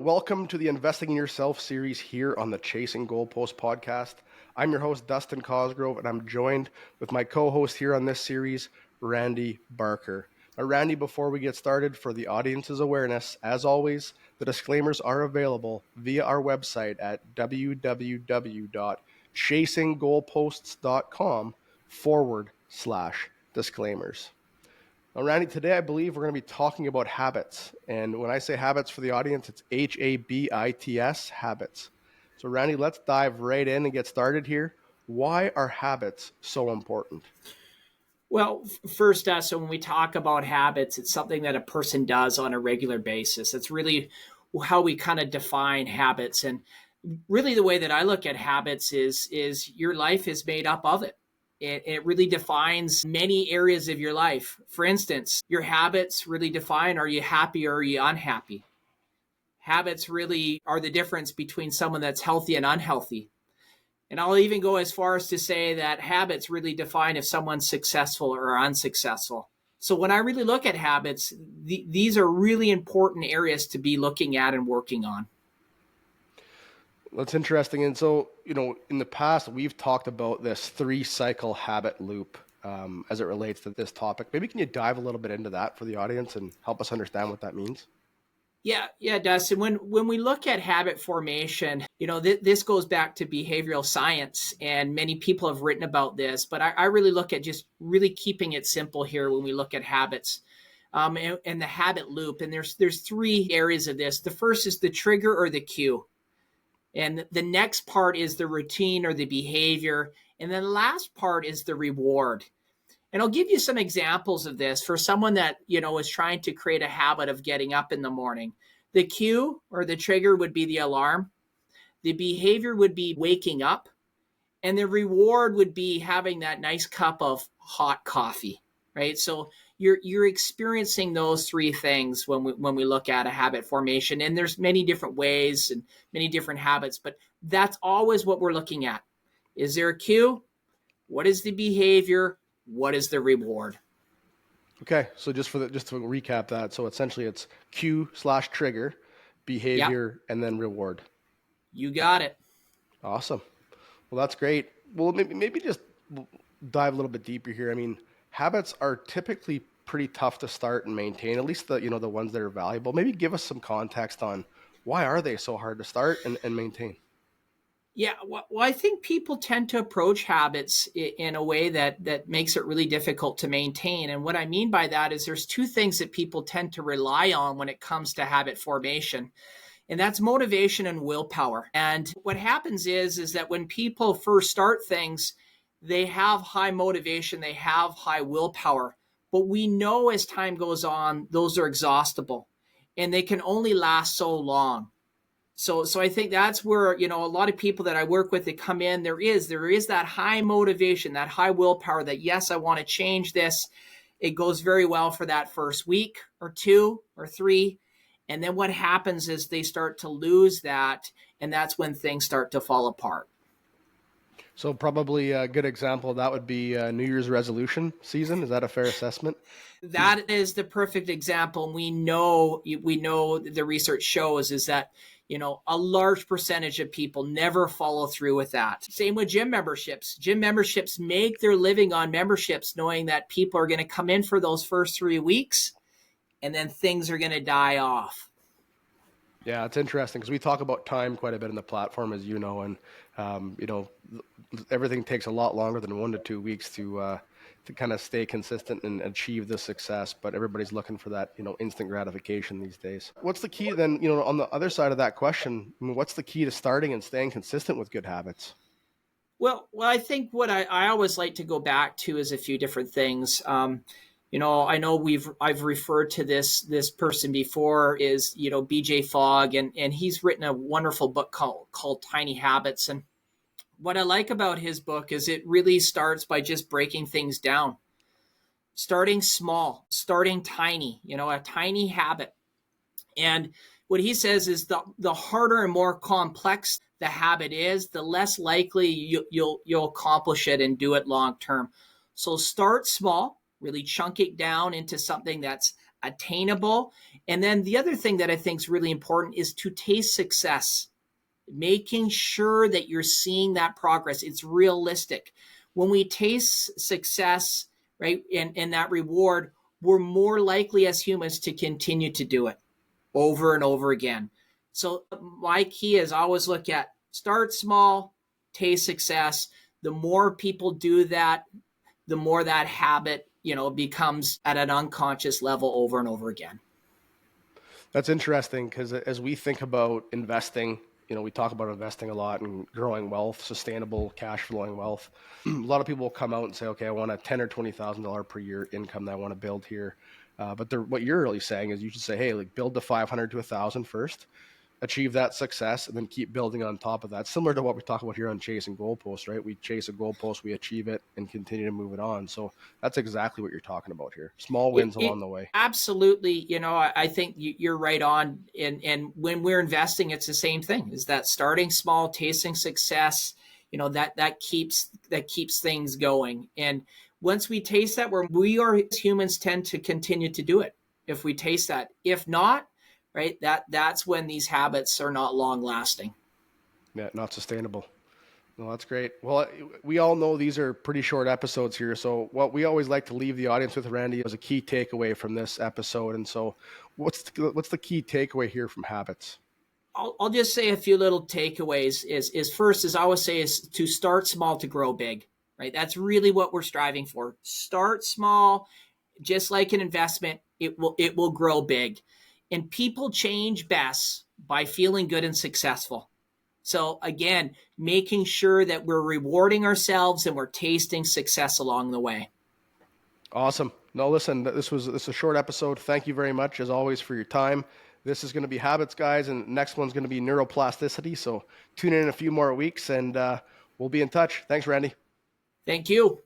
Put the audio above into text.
Welcome to the Investing in Yourself series here on the Chasing Goalposts podcast. I'm your host, Dustin Cosgrove, and I'm joined with my co-host here on this series, Randy Barker. Now, Randy, before we get started, for the audience's awareness, as always, the disclaimers are available via our website at www.chasinggoalposts.com/disclaimers. Now, Randy, today I believe we're going to be talking about habits. And when I say habits for the audience, it's HABITS, habits. So, Randy, let's dive right in and get started here. Why are habits so important? Well, first, so when we talk about habits, it's something that a person does on a regular basis. It's really how we kind of define habits. And really the way that I look at habits is your life is made up of it. It really defines many areas of your life. For instance, your habits really define, are you happy or are you unhappy? Habits really are the difference between someone that's healthy and unhealthy. And I'll even go as far as to say that habits really define if someone's successful or unsuccessful. So when I really look at habits, these are really important areas to be looking at and working on. That's interesting. And so, in the past, we've talked about this 3-cycle habit loop as it relates to this topic. Maybe can you dive a little bit into that for the audience and help us understand what that means? Yeah, Dustin. When we look at habit formation, this goes back to behavioral science, and many people have written about this. But I really look at just really keeping it simple here when we look at habits, and the habit loop. And there's 3 areas of this. The first is the trigger or the cue, and the next part is the routine or the behavior, and then the last part is the reward. And I'll give you some examples of this for someone that, is trying to create a habit of getting up in the morning. The cue or the trigger would be the alarm. The behavior would be waking up. And the reward would be having that nice cup of hot coffee, right? So you're experiencing those 3 things when we look at a habit formation. And there's many different ways and many different habits, but that's always what we're looking at. Is there a cue? What is the behavior? What is the reward? Okay, so just to recap that, so essentially it's cue/trigger, behavior, and then reward. You got it. Awesome. Well, that's great. Well, maybe just dive a little bit deeper here. I mean, habits are typically pretty tough to start and maintain, at least the ones that are valuable. Maybe give us some context on why are they so hard to start and maintain? Yeah, well, I think people tend to approach habits in a way that makes it really difficult to maintain. And what I mean by that is there's 2 things that people tend to rely on when it comes to habit formation. And that's motivation and willpower. And what happens is that when people first start things, they have high motivation, they have high willpower. But we know as time goes on, those are exhaustible and they can only last so long. So I think that's where, a lot of people that I work with that come in, there is that high motivation, that high willpower that, yes, I want to change this. It goes very well for that first week or 2 or 3. And then what happens is they start to lose that. And that's when things start to fall apart. So probably a good example of that would be New Year's resolution season. Is that a fair assessment? That is the perfect example. And we know the research shows is that, a large percentage of people never follow through with that. Same with gym memberships. Gym memberships make their living on memberships, knowing that people are going to come in for those first 3 weeks and then things are going to die off. Yeah, it's interesting because we talk about time quite a bit in the platform, as you know, and everything takes a lot longer than 1 to 2 weeks to kind of stay consistent and achieve the success. But everybody's looking for that, instant gratification these days. What's the key then, on the other side of that question? I mean, what's the key to starting and staying consistent with good habits? Well, I think what I always like to go back to is a few different things. I know I've referred to this person before is, BJ Fogg, and he's written a wonderful book called Tiny Habits. And what I like about his book is it really starts by just breaking things down, starting small, starting tiny, a tiny habit. And what he says is the harder and more complex the habit is, the less likely you'll accomplish it and do it long term. So start small, really chunk it down into something that's attainable. And then the other thing that I think is really important is to taste success, making sure that you're seeing that progress. It's realistic. When we taste success, right, and that reward, we're more likely as humans to continue to do it over and over again. So my key is always look at start small, taste success. The more people do that, the more that habit, becomes at an unconscious level over and over again. That's interesting because as we think about investing, we talk about investing a lot and growing wealth, sustainable cash flowing wealth. A lot of people will come out and say, okay, I want a $10,000 or $20,000 per year income that I want to build here. But what you're really saying is you should say, hey, like build the 500 to 1,000 first, achieve that success, and then keep building on top of that. Similar to what we talk about here on chasing goalposts, right? We chase a goalpost, we achieve it, and continue to move it on. So that's exactly what you're talking about here. Small wins along the way. Absolutely. I think you're right on. And when we're investing, it's the same thing. Is that starting small, tasting success? That keeps things going. And once we taste that, we are humans tend to continue to do it if we taste that. If not, right, that's when these habits are not long lasting. Yeah, not sustainable. No, that's great. Well, we all know these are pretty short episodes here. So what we always like to leave the audience with, Randy, is a key takeaway from this episode. And so what's the key takeaway here from habits? I'll just say a few little takeaways is first, as I always say, is to start small to grow big, right? That's really what we're striving for. Start small, just like an investment, it will grow big. And people change best by feeling good and successful. So again, making sure that we're rewarding ourselves and we're tasting success along the way. Awesome. No, listen, this is a short episode. Thank you very much, as always, for your time. This is going to be habits, guys, and next one's going to be neuroplasticity. So tune in a few more weeks, and we'll be in touch. Thanks, Randy. Thank you.